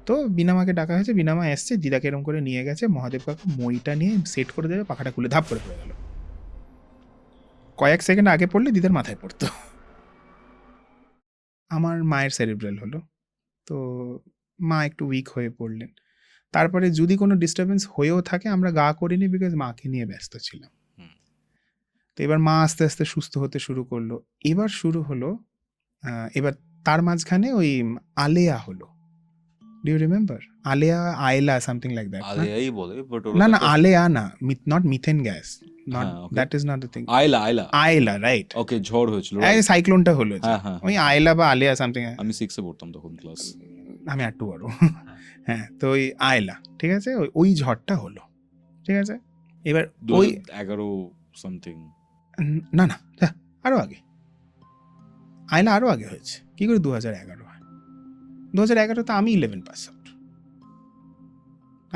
তো বিনামাকে ডাকা হয়েছে, বিনামা এসছে, দিদাকে এরকম করে নিয়ে গেছে, মহাদেব কাকু মইটা নিয়ে সেট করে দেবে, পাখাটা খুলে ধাপ করে পড়ে গেল। কয়েক সেকেন্ড আগে পড়লে দিদার মাথায় পড়তো। আমার মায়ের সেরিব্রাল হলো, তো মা একটু উইক হয়ে পড়লেন। তারপরে যদি কোনো ডিস্টারবেন্স হয়েও থাকে আমরা গা করিনি, বিকজ মাকে নিয়ে ব্যস্ত ছিলাম। তো এবার মা আস্তে আস্তে সুস্থ হতে শুরু করলো। এবার শুরু হলো, এবার তার মাঝখানে ওই আলেয়া হলো। ডু ইউ রিমেম্বার আলেয়া, আয়লা, সামথিং লাইক দ্যাট? আলেয়াই বলে, বাট না না, আলেয়া না, not methane gas, not, that is not the thing. Aila, Aila, Aila, right. Okay, ঝড় হয়েছিল, এই সাইক্লোনটা হলো, ওই আয়লা বা আলেয়া সামথিং। আমি 6 এ পড়তাম তখন, ক্লাস, আমি একটু বড়। হ্যাঁ, তো ওই আয়লা, ঠিক আছে, ওই ঝড়টা হলো, ঠিক আছে। এবার ওই 11 সামথিং, না না, আরো আগে, আয়লা আরো আগে হয়েছে। কি করে 2011 হয়? 2011 তো আমি 11 পাস আউট।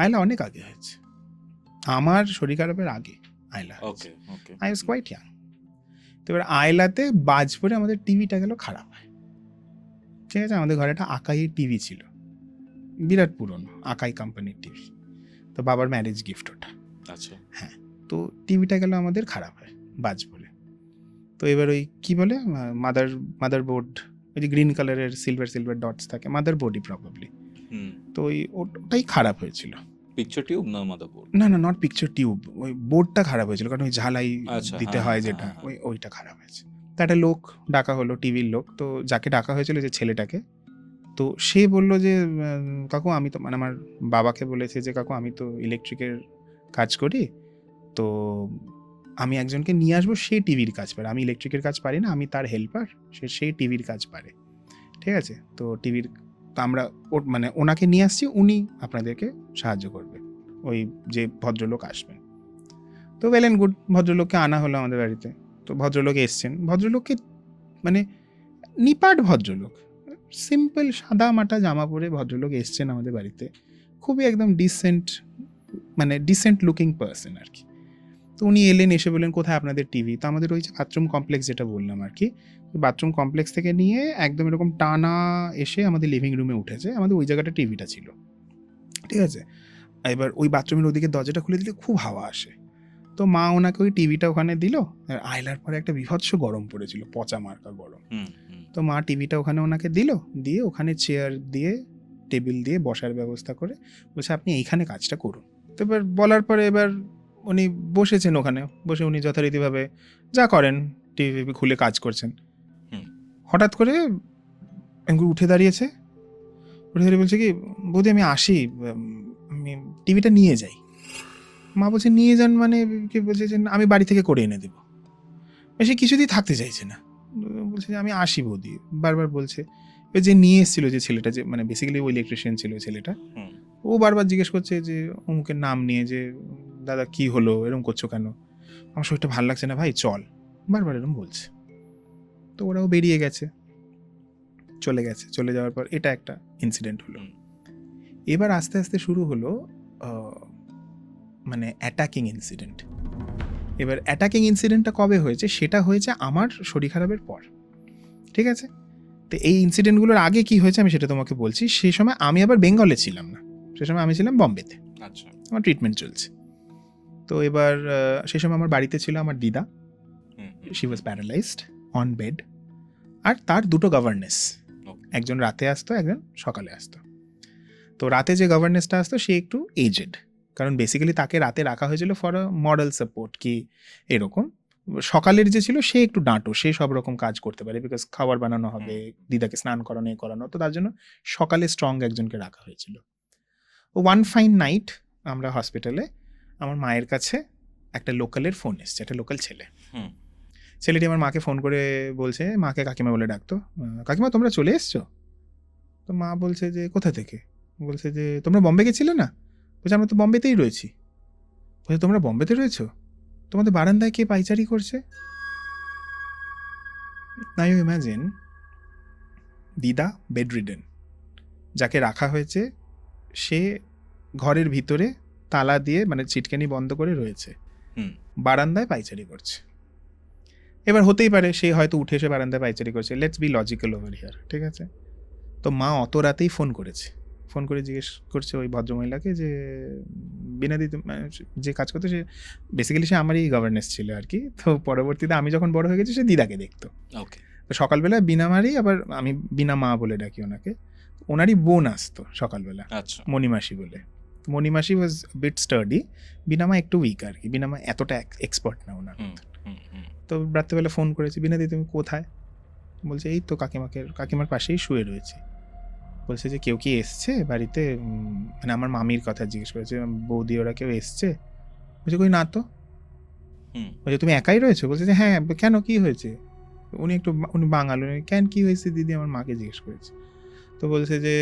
আয়লা অনেক আগে হয়েছে, আমার শরীর খারাপের আগে আয়লা হয়েছে। I was quite young. তো এবার আয়লাতে বাজ পড়ে আমাদের টিভিটা গেল খারাপ হয়, ঠিক আছে। আমাদের ঘরে একটা আকাই টিভি ছিল, বিরাট পুরনো আকাই কোম্পানির টিভি, তো বাবার ম্যারেজ গিফট ওটা। আচ্ছা, হ্যাঁ, তো টিভিটা গেল আমাদের খারাপ হয় বাজ পড়ে। তো এবার ওই কি বলে মাদার বোর্ড, ওই যে গ্রিন কালারের সিলভার ডটস থাকে, মাদার বোর্ডই প্রবাবলি। তো ওটাই খারাপ হয়েছিল। পিকচার টিউব না মাদারবোর্ড? না না, নট পিকচার টিউব, ওই বোর্ডটা খারাপ হয়েছিল, কারণ ওই ঝালাই দিতে হয় যেটা, ওইটা খারাপ হয়েছে। তো একটা লোক ডাকা হলো, টিভির লোক, তো যাকে ডাকা হয়েছিল যে ছেলেটাকে, তো সে বললো যে কাকু আমি তো, মানে আমার বাবাকে বলেছে যে কাকু আমি তো ইলেকট্রিকের কাজ করি, তো আমি একজনকে নিয়ে আসবো, সে টিভির কাজ পারে, আমি ইলেকট্রিকের কাজ পারি না, আমি তার হেল্পার, সেই টিভির কাজ পারে, ঠিক আছে। তো টিভির, তো আমরা মানে ওনাকে নিয়ে আসছি, উনি আপনাদেরকে সাহায্য করবে, ওই যে ভদ্রলোক আসবেন। তো ওয়েল অ্যান্ড গুড, ভদ্রলোককে আনা হলো আমাদের বাড়িতে। তো ভদ্রলোক এসছেন, ভদ্রলোককে মানে নিপাট ভদ্রলোক, সিম্পল সাদা মাটা জামা পরে ভদ্রলোক এসছেন আমাদের বাড়িতে, খুবই একদম ডিসেন্ট, মানে ডিসেন্ট লুকিং পার্সন আর কি। তো উনি এলেন, এসে বললেন কোথায় আপনাদের টিভি? তো আমাদের ওই যে বাথরুম কমপ্লেক্স যেটা বললাম আর কি, বাথরুম কমপ্লেক্স থেকে নিয়ে একদম এরকম টানা এসে আমাদের লিভিং রুমে উঠেছে, আমাদের ওই জায়গাটা টিভিটা ছিল, ঠিক আছে। এবার ওই বাথরুমের ওদিকে দরজাটা খুলে দিলে খুব হাওয়া আসে, তো মা ওনাকে ওই টিভিটা ওখানে দিল। আয়লার পরে একটা বিভৎস গরম পড়েছিল, পচা মার্কা গরম, তো মা টিভিটা ওখানে ওনাকে দিল, দিয়ে ওখানে চেয়ার দিয়ে টেবিল দিয়ে বসার ব্যবস্থা করে বলছে আপনি এইখানে কাজটা করুন। তো এবার বলার পরে এবার উনি বসেছেন ওখানে, বসে উনি যথারীতিভাবে যা করেন টিভি খুলে কাজ করছেন। হঠাৎ করে উঠে দাঁড়িয়েছে, উঠে দাঁড়িয়ে বলছে কি বৌদি আমি আসি, আমি টিভিটা নিয়ে যাই। মা বলছে নিয়ে যান মানে কি? বলছে যে আমি বাড়ি থেকে করে এনে দেবো। সে কিছুতেই থাকতে চাইছে না, বলছে যে আমি আসি বৌদি, বারবার বলছে। এবার যে নিয়ে এসেছিল যে ছেলেটা, যে মানে বেসিক্যালি ওই ইলেকট্রিশিয়ান ছিল ছেলেটা, ও বারবার জিজ্ঞেস করছে যে অমুকের নাম নিয়ে, যে দাদা কি হলো, এরকম করছো কেন, আমার শরীরটা ভালো লাগছে না ভাই, চল, বারবার এরকম বলছে। তো ওরাও বেরিয়ে গেছে, চলে গেছে। চলে যাওয়ার পর এটা একটা ইনসিডেন্ট হলো। এবার আস্তে আস্তে শুরু হলো মানে অ্যাটাকিং ইনসিডেন্ট। এবার অ্যাটাকিং ইনসিডেন্টটা কবে হয়েছে? সেটা হয়েছে আমার শরীর খারাপের পর, ঠিক আছে। তো এই ইনসিডেন্টগুলোর আগে কি হয়েছে আমি সেটা তোমাকে বলছি। সেই সময় আমি আবার বেঙ্গলে ছিলাম না, সে সময় আমি ছিলাম বম্বেতে। আচ্ছা, আমার ট্রিটমেন্ট চলছে। তো এবার সেই সময় আমার বাড়িতে ছিল আমার দিদা, she was paralysed on bed, আর তার দুটো গভর্নেস, একজন রাতে আসতো, একজন সকালে আসতো। তো রাতে যে গভর্নেসটা আসতো সে একটু এজেড, কারণ বেসিক্যালি তাকে রাতে রাখা হয়েছিল ফর আ মরাল সাপোর্ট, কি এরকম। সকালের যে ছিল সে একটু ডাঁটো, সে সব রকম কাজ করতে পারে, বিকজ খাবার বানানো হবে, দিদাকে স্নান করানো করানো, তো তার জন্য সকালে স্ট্রং একজনকে রাখা হয়েছিল। ওয়ান ফাইন নাইট আমরা হসপিটালে, আমার মায়ের কাছে একটা লোকালের ফোন এসছে, একটা লোকাল ছেলে। ছেলেটি আমার মাকে ফোন করে বলছে, মাকে কাকিমা বলে ডাকতো, কাকিমা তোমরা চলে এসছো? তো মা বলছে যে কোথা থেকে? বলছে যে তোমরা বম্বে গেছিলে না? বলছে আমরা তো বম্বেতেই রয়েছি। বলছে তোমরা বম্বেতে রয়েছো? তোমাদের বারান্দায় কে পাইচারি করছে? নাও ইউ ইমাজিন, দিদা বেডরিডেন, যাকে রাখা হয়েছে সে ঘরের ভিতরে তালা দিয়ে মানে চিটকানি বন্ধ করে রয়েছে, বারান্দায় পাইচারি করছে। এবার হতেই পারে সে হয়তো উঠে এসে বারান্দায় পাইচারি করছে, let's be logical over here, ঠিক আছে। তো মা অত রাতেই ফোন করেছে, ফোন করে জিজ্ঞেস করছে ওই ভদ্রমহিলাকে যে বিনাদি যে কাজ করতো সে বেসিক্যালি সে আমারই গভর্নেন্স ছিল আর কি। তো পরবর্তীতে আমি যখন বড় হয়ে গেছি সে দিদাকে দেখতো। ওকে। তো সকালবেলা বিনামারই, আবার আমি বিনা মা বলে ডাকি ওনাকে, ওনারই বোন আসতো সকালবেলা, আচ্ছা। মণিমাসি বলে। মণিমাসি ওয়াজ বিট স্টার্ডি, বিনামা একটু উইক আর কি, বিনামা এতটা এক্সপার্ট না ওনার। তো রাত্রেবেলা ফোন করেছি, বিনাদি তুমি কোথায়? বলছে এই তো কাকিমার পাশেই শুয়ে রয়েছে। বলছে যে কেউ কি এসছে বাড়িতে? মানে আমার মামির কথা জিজ্ঞেস করেছে, বৌদি ওরা কেউ এসছে? বলছে কই না তো। বলছে তুমি একাই রয়েছো? বলছে যে হ্যাঁ। কেন, কি হয়েছে? উনি বাঙাল, কেন কি হয়েছে দিদি, আমার মাকে জিজ্ঞেস করেছে। তো বলছে যে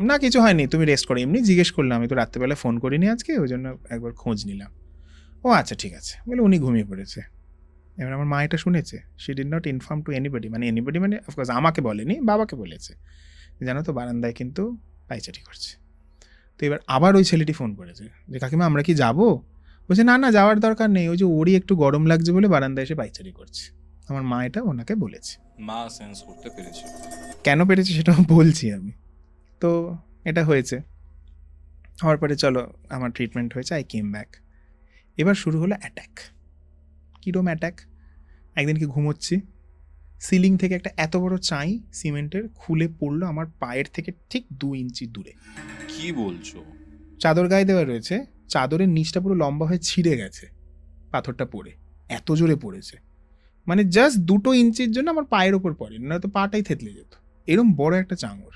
না কিছু হয়নি, তুমি রেস্ট করো, এমনি জিজ্ঞেস করলাম, আমি তো রাত্রেবেলা ফোন করিনি আজকে, ওই জন্য একবার খোঁজ নিলাম। ও আচ্ছা ঠিক আছে বলে উনি ঘুমিয়ে পড়েছে। এবার আমার মা এটা শুনেছে, she did not inform two anybody, মানে অফকোর্স আমাকে বলেনি, বাবাকে বলেছে, জানো তো বারান্দায় কিন্তু পায়চারি করছে। তো এবার আবার ওই ছেলেটি ফোন করেছে যে কাকিমা আমরা কি যাবো? বলছে না যাওয়ার দরকার নেই, ওই যে ওরই একটু গরম লাগছে বলে বারান্দায় এসে পায়চারি করছে। আমার মা এটা ওনাকে বলেছে। মা সেন্স করতে পেরেছে। কেন পেরেছে সেটাও বলছি আমি। তো এটা হয়েছে, হওয়ার পরে চলো আমার ট্রিটমেন্ট হয়েছে, আই কেম ব্যাক। এবার শুরু হলো অ্যাট্যাক। কীরকম অ্যাট্যাক? একদিন কি ঘুমোচ্ছি, সিলিং থেকে একটা এত বড় চাই সিমেন্টের খুলে পড়লো আমার পায়ের থেকে ঠিক 2 ইঞ্চি দূরে। কি বলছো? চাদর গায়ে দেওয়া রয়েছে, চাদরের নিচটা পুরো লম্বা হয়ে ছিঁড়ে গেছে পাথরটা পড়ে, এত জোরে পড়েছে, মানে জাস্ট 2 ইঞ্চির জন্য আমার পায়ের ওপর পড়ে, না তো পাটাই থেতলে যেত, এরম বড় একটা চাঙর।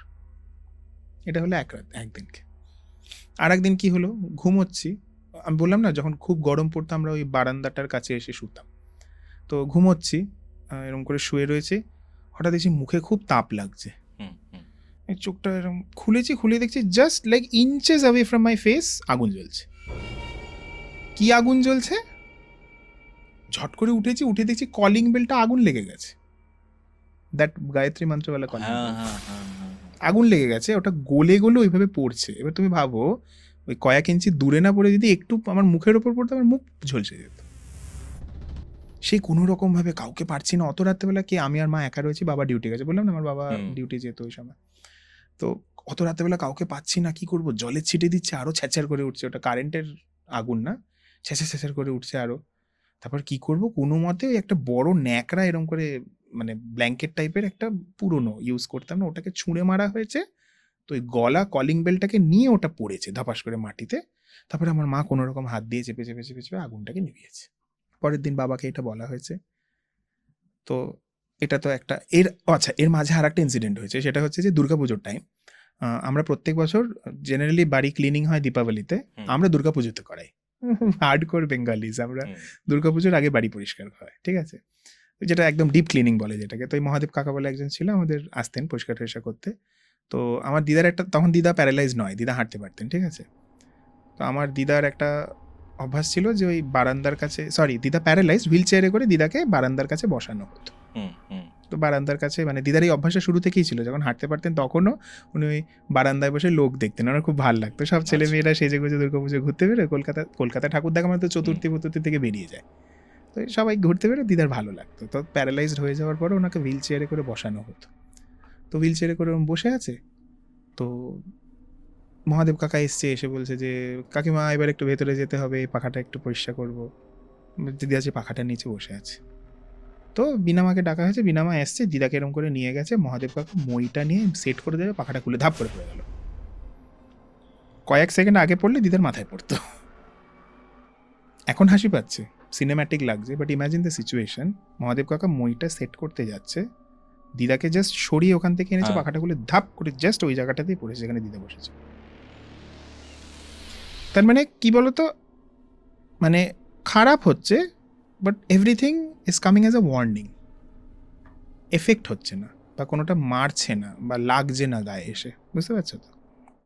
এটা হলো একদিনকে। আর একদিন কি হলো, ঘুমোচ্ছি, আমি বললাম না যখন খুব গরম পড়তো আমরা ওই বারান্দাটার কাছে এসে শুতাম। তো ঘুমোচ্ছি, এরকম করে শুয়ে রয়েছে, হঠাৎ দেখছি মুখে খুব তাপ লাগছে। চোখটা এরকম খুলে দেখছি just like inches away from my face আগুন জ্বলছে। কি আগুন জ্বলছে? ঝট করে উঠে দেখছি কলিং বেলটা আগুন লেগে গেছে, দ্যাট গায়ত্রী মন্ত্রওয়ালা কলিং বেল, আগুন লেগে গেছে, ওটা গলে ওইভাবে পড়ছে। এবার তুমি ভাবো ওই কয়েক ইঞ্চি দূরে না পড়ে যদি একটু আমার মুখের ওপর পড়তো, আমার মুখ ঝলসে যেত। সেই কোনো রকমভাবে কাউকে পারছি না, অত রাত্রেবেলা কে, আমি আর মা একা রয়েছি, বাবা ডিউটি গেছে, বললাম না আমার বাবা ডিউটি যেত ওই সময়। তো অত রাত্রেবেলা কাউকে পাচ্ছি না, কি করব, জলের ছিটে দিচ্ছে, আরও ছ্যাঁচার করে উঠছে, ওটা কারেন্টের আগুন না, ছ্যাঁচার করে উঠছে আরও। তারপর কি করব, কোনো মতে ওই একটা বড় ন্যাকড়া এরকম করে, মানে ব্ল্যাঙ্কেট টাইপের একটা পুরনো ইউজ করতাম না, ওটাকে ছুঁড়ে মারা হয়েছে। তো ওই গলা কলিং বেলটাকে নিয়ে ওটা পড়েছে ধপাস করে মাটিতে। তারপরে আমার মা কোনো রকম হাত দিয়ে চেপে আগুনটাকে নিভিয়েছে। পরের দিন বাবাকে এটা বলা হয়েছে। তো এটা তো একটা এর মাঝে আর একটা ইনসিডেন্ট হয়েছে, সেটা হচ্ছে যে দুর্গাপুজোর টাইম আমরা প্রত্যেক বছর জেনারেলি বাড়ি ক্লিনিং হয় দীপাবলিতে, আমরা দুর্গাপুজোতে করাই, হার্ডকোর বেঙ্গলিজ আমরা, দুর্গাপুজোর আগে বাড়ি পরিষ্কার হয়, ঠিক আছে, যেটা একদম ডিপ ক্লিনিং বলে যেটাকে। তো এই মহাদেব কাকা বলে একজন ছিল, আমাদের আসতেন পরিষ্কার করতে। তো আমার দিদার তখন দিদা প্যারালাইজ নয়, দিদা হাঁটতে পারতেন, ঠিক আছে। তো আমার দিদার একটা অভ্যাস ছিল যে ওই বারান্দার কাছে, দিদা প্যারালাইজ, হুইল চেয়ারে করে দিদাকে বারান্দার কাছে বসানো হতো। তো বারান্দার কাছে, মানে দিদার এই অভ্যাসটা শুরু থেকেই ছিল, যখন হাঁটতে পারতেন তখনও উনি ওই বারান্দায় বসে লোক দেখতেন, ওনার খুব ভালো লাগতো। সব ছেলে মেয়েরা সেজে গুজে দুর্গাপুজো ঘুরতে বেরোয়, কলকাতা ঠাকুর দেখা মানে তো চতুর্থী থেকে বেরিয়ে যায়, তো সবাই ঘুরতে বেরোয়, দিদার ভালো লাগতো। তো প্যারালাইজড হয়ে যাওয়ার পরে ওনাকে হুইল চেয়ারে করে বসানো হতো। তো হুইল চেয়ারে করে বসে আছে, তো মহাদেব কাকা এসে বলছে যে কাকিমা এবার একটু ভেতরে যেতে হবে, পাখাটা একটু পরিষ্কার করবো। দিদি আছে পাখাটার নিচে বসে আছে। তো বিনামাকে ডাকা হয়েছে, বিনামা এসছে, দিদাকে এরকম করে নিয়ে গেছে, মহাদেব কাকা মইটা নিয়ে সেট করে দেবে, পাখাটা খুলে ধাপ করে পড়ে গেল। কয়েক সেকেন্ড আগে পড়লে দিদার মাথায় পড়তো। এখন হাসি পাচ্ছে, সিনেম্যাটিক লাগছে, but imagine the situation, Mahadev কাকা মইটা সেট করতে যাচ্ছে, দিদাকে জাস্ট সরিয়ে ওখান থেকে এনেছে, পাখাটা খুলে ধাপ করে জাস্ট ওই জায়গাটাতেই পড়েছে যেখানে দিদা বসেছে। তার মানে কি বলতো, মানে খারাপ হচ্ছে, but everything is coming as a warning. Effect হচ্ছে না, বা কোনোটা মারছে না, বা লাগছে না গায়ে এসে, বুঝতে পারছো তো?